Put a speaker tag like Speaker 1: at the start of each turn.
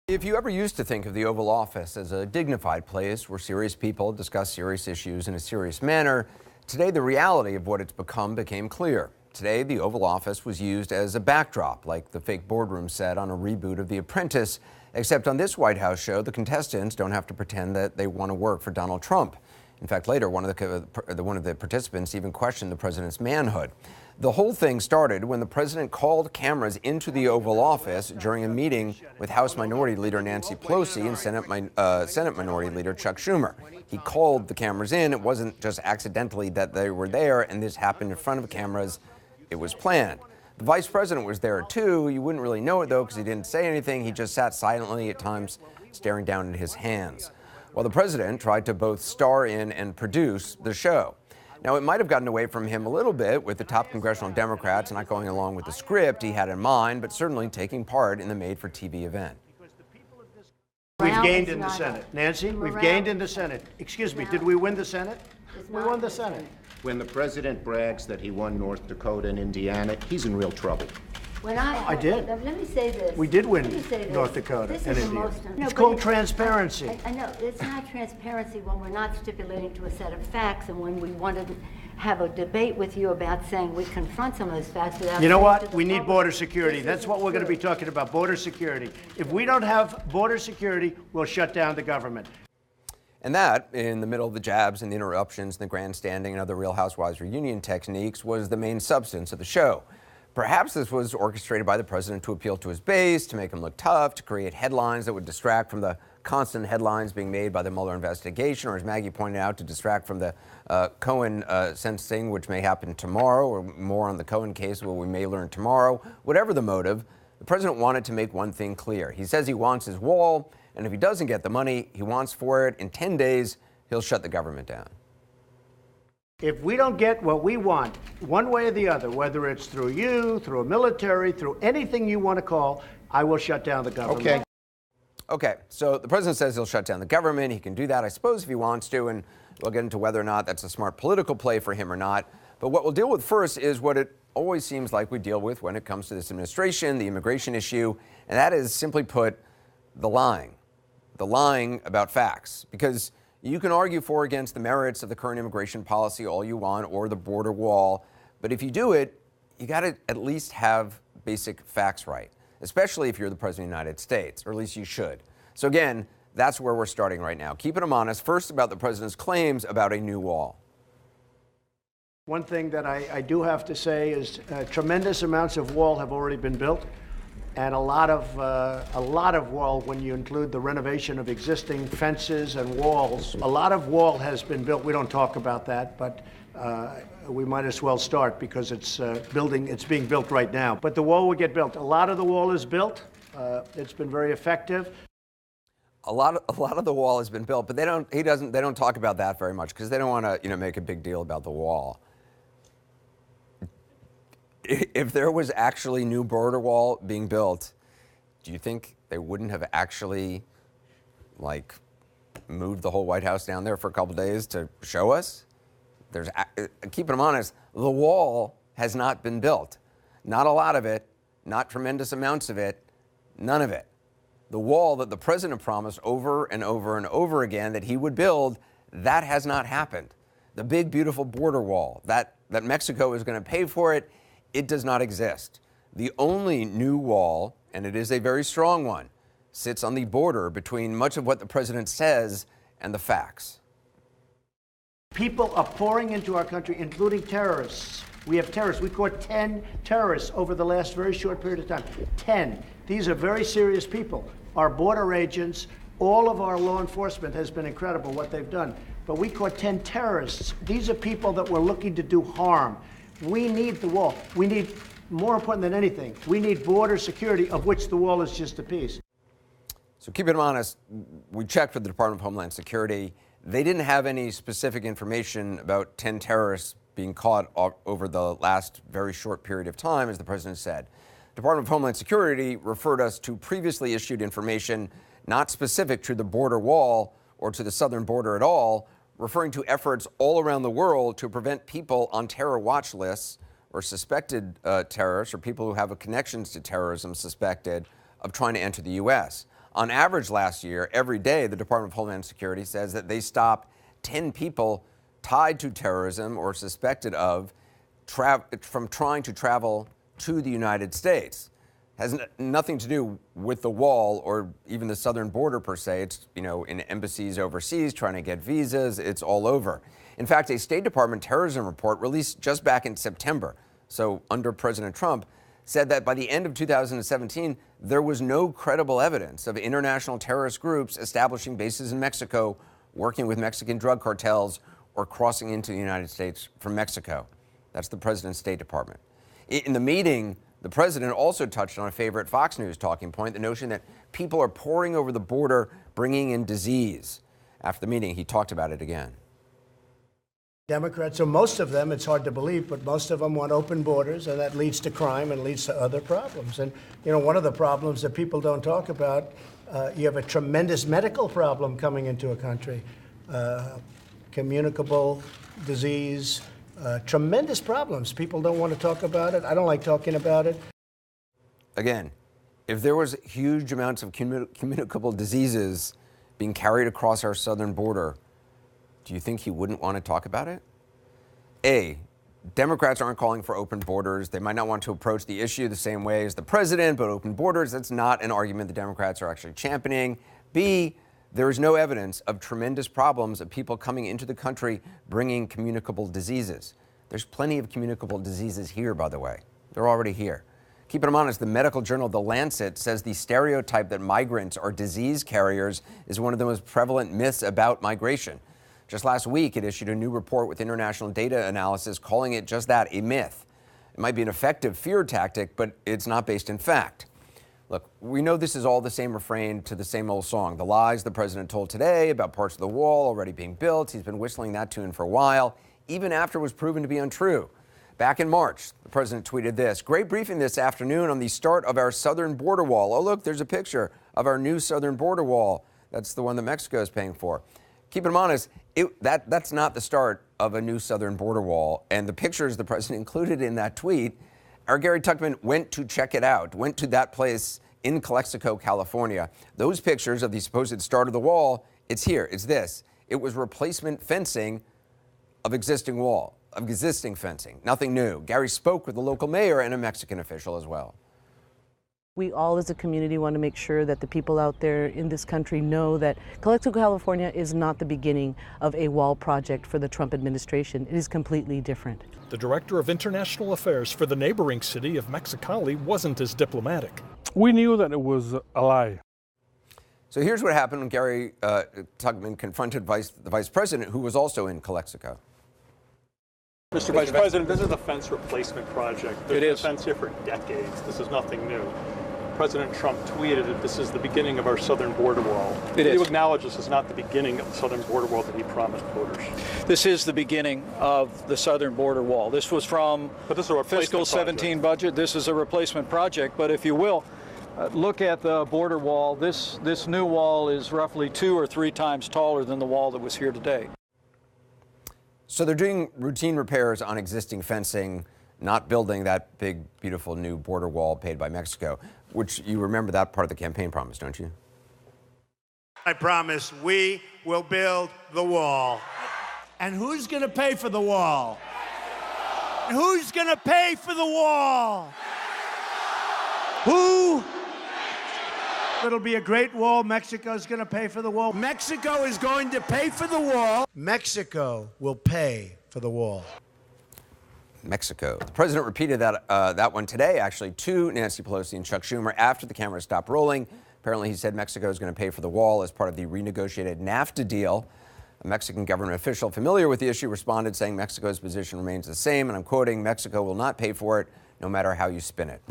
Speaker 1: If you ever used to think of the Oval Office as a dignified place where serious people discuss serious issues in a serious manner, today the reality of what it's become became clear. Today, the Oval Office was used as a backdrop, like the fake boardroom set on a reboot of The Apprentice, except on this White House show, the contestants don't have to pretend that they want to work for Donald Trump. In fact, later, one of the participants even questioned the president's manhood. The whole thing started when the president called cameras into the Oval Office during a meeting with House Minority Leader Nancy Pelosi and Senate Minority Leader Chuck Schumer. He called the cameras in. It wasn't just accidentally that they were there and this happened in front of cameras. It was planned. The vice president was there too. You wouldn't really know it though because he didn't say anything. He just sat silently at times, staring down at his hands, while the president tried to both star in and produce the show. Now, it might have gotten away from him a little bit with the top congressional Democrats not going along with the script he had in mind, but certainly taking part in the made-for-TV event.
Speaker 2: We've gained in the Senate. Nancy, we've gained in the Senate. Excuse me, did we win the Senate? We won the Senate.
Speaker 3: When the president brags that he won North Dakota and Indiana, he's in real trouble.
Speaker 2: I did.
Speaker 4: Let me say this.
Speaker 2: We did win North Dakota and Indiana. It's called transparency.
Speaker 4: I know, it's not transparency when we're not stipulating to a set of facts and when we want to have a debate with you about saying we confront some of those facts without.
Speaker 2: You know what? We need border security. That's what we're going to be talking about, border security. If we don't have border security, we'll shut down the government.
Speaker 1: And that, in the middle of the jabs and the interruptions and the grandstanding and other Real Housewives reunion techniques, was the main substance of the show. Perhaps this was orchestrated by the president to appeal to his base, to make him look tough, to create headlines that would distract from the constant headlines being made by the Mueller investigation, or as Maggie pointed out, to distract from the Cohen sentencing, which may happen tomorrow, or more on the Cohen case, what we may learn tomorrow. Whatever the motive, the president wanted to make one thing clear. He says he wants his wall, and if he doesn't get the money he wants for it, in 10 days, he'll shut the government down.
Speaker 2: If we don't get what we want, one way or the other, whether it's through you, through a military, through anything you want to call, I will shut down the government.
Speaker 1: Okay, so the president says he'll shut down the government. He can do that, I suppose, if he wants to, and we'll get into whether or not that's a smart political play for him or not. But what we'll deal with first is what it always seems like we deal with when it comes to this administration, the immigration issue, and that is, simply put, the lying about facts. Because you can argue for or against the merits of the current immigration policy all you want, or the border wall, but if you do it, you got to at least have basic facts right, especially if you're the president of the United States, or at least you should. So again, that's where we're starting right now. Keeping them honest, first about the president's claims about a new wall.
Speaker 2: One thing that I do have to say is tremendous amounts of wall have already been built. And a lot of wall, when you include the renovation of existing fences and walls, a lot of wall has been built. We don't talk about that, but we might as well start because it's being built right now. But the wall will get built. A lot of the wall is built. It's been very effective.
Speaker 1: A lot of the wall has been built, but they don't talk about that very much because they don't want to, make a big deal about the wall. If there was actually new border wall being built, do you think they wouldn't have actually, moved the whole White House down there for a couple days to show us? Keeping them honest, the wall has not been built. Not a lot of it, not tremendous amounts of it, none of it. The wall that the president promised over and over and over again that he would build, that has not happened. The big, beautiful border wall, that Mexico is going to pay for it, it does not exist. The only new wall, and it is a very strong one, sits on the border between much of what the president says and the facts.
Speaker 2: People are pouring into our country, including terrorists. We have terrorists. We caught 10 terrorists over the last very short period of time. 10. These are very serious people. Our border agents, all of our law enforcement has been incredible what they've done. But we caught 10 terrorists. These are people that were looking to do harm. We need the wall. We need, more important than anything, we need border security, of which the wall is just a piece.
Speaker 1: So keeping them honest, we checked with the Department of Homeland Security. They didn't have any specific information about 10 terrorists being caught over the last very short period of time, as the president said. Department of Homeland Security referred us to previously issued information not specific to the border wall or to the southern border at all, referring to efforts all around the world to prevent people on terror watch lists or suspected terrorists or people who have connections to terrorism suspected of trying to enter the U.S. On average last year, every day, the Department of Homeland Security says that they stopped 10 people tied to terrorism or suspected of from trying to travel to the United States. Has nothing to do with the wall or even the southern border per se. It's, in embassies overseas trying to get visas. It's all over. In fact, a State Department terrorism report released just back in September, so under President Trump, said that by the end of 2017, there was no credible evidence of international terrorist groups establishing bases in Mexico, working with Mexican drug cartels, or crossing into the United States from Mexico. That's the president's State Department. In the meeting, the president also touched on a favorite Fox News talking point, the notion that people are pouring over the border, bringing in disease. After the meeting, he talked about it again.
Speaker 2: Democrats, so most of them, it's hard to believe, but most of them want open borders, and that leads to crime and leads to other problems. And, one of the problems that people don't talk about, you have a tremendous medical problem coming into a country. Communicable disease, tremendous problems. People don't want to talk about it. I don't like talking about it.
Speaker 1: Again, if there was huge amounts of communicable diseases being carried across our southern border, do you think he wouldn't want to talk about it? Democrats aren't calling for open borders. They might not want to approach the issue the same way as the president, but open borders, that's not an argument the Democrats are actually championing. B, there is no evidence of tremendous problems of people coming into the country bringing communicable diseases. There's plenty of communicable diseases here, by the way. They're already here. Keep it honest, the medical journal The Lancet says the stereotype that migrants are disease carriers is one of the most prevalent myths about migration. Just last week, it issued a new report with international data analysis calling it just that, a myth. It might be an effective fear tactic, but it's not based in fact. Look, we know this is all the same refrain to the same old song. The lies the president told today about parts of the wall already being built. He's been whistling that tune for a while, even after it was proven to be untrue. Back in March, the president tweeted this: "Great briefing this afternoon on the start of our southern border wall." Oh, look, there's a picture of our new southern border wall. That's the one that Mexico is paying for. Keep it honest, that's not the start of a new southern border wall. And the pictures the president included in that tweet, our Gary Tuchman went to check it out, went to that place in Calexico, California. Those pictures of the supposed start of the wall, it's here, it's this. It was replacement fencing of existing wall, of existing fencing, nothing new. Gary spoke with the local mayor and a Mexican official as well.
Speaker 5: We all as a community want to make sure that the people out there in this country know that Calexico, California is not the beginning of a wall project for the Trump administration. It is completely different.
Speaker 6: The director of international affairs for the neighboring city of Mexicali wasn't as diplomatic.
Speaker 7: We knew that it was a lie.
Speaker 1: So here's what happened when Gary Tuchman confronted the vice president, who was also in Calexico.
Speaker 8: Mr. Vice President, this is a fence replacement project. There's been a fence here for decades. This is nothing new. President Trump tweeted that this is the beginning of our southern border wall. Do you acknowledge this is not the beginning of the southern border wall that he promised voters?
Speaker 9: This is the beginning of the southern border wall. This was from fiscal 17 budget. This is a replacement project, but if you will, look at the border wall. This new wall is roughly 2 or 3 times taller than the wall that was here today.
Speaker 1: So they're doing routine repairs on existing fencing, not building that big, beautiful new border wall paid by Mexico, which you remember that part of the campaign promise, don't you?
Speaker 10: I promise we will build the wall.
Speaker 2: And who's going to pay for the wall? Who's going to pay for the wall? Who? It'll be a great wall. Mexico's going to pay for the wall. Mexico is going to pay for the wall. Mexico will pay for the wall.
Speaker 1: Mexico. The president repeated that one today, actually, to Nancy Pelosi and Chuck Schumer after the cameras stopped rolling. Apparently, he said Mexico is going to pay for the wall as part of the renegotiated NAFTA deal. A Mexican government official familiar with the issue responded saying Mexico's position remains the same, and I'm quoting, "Mexico will not pay for it, no matter how you spin it."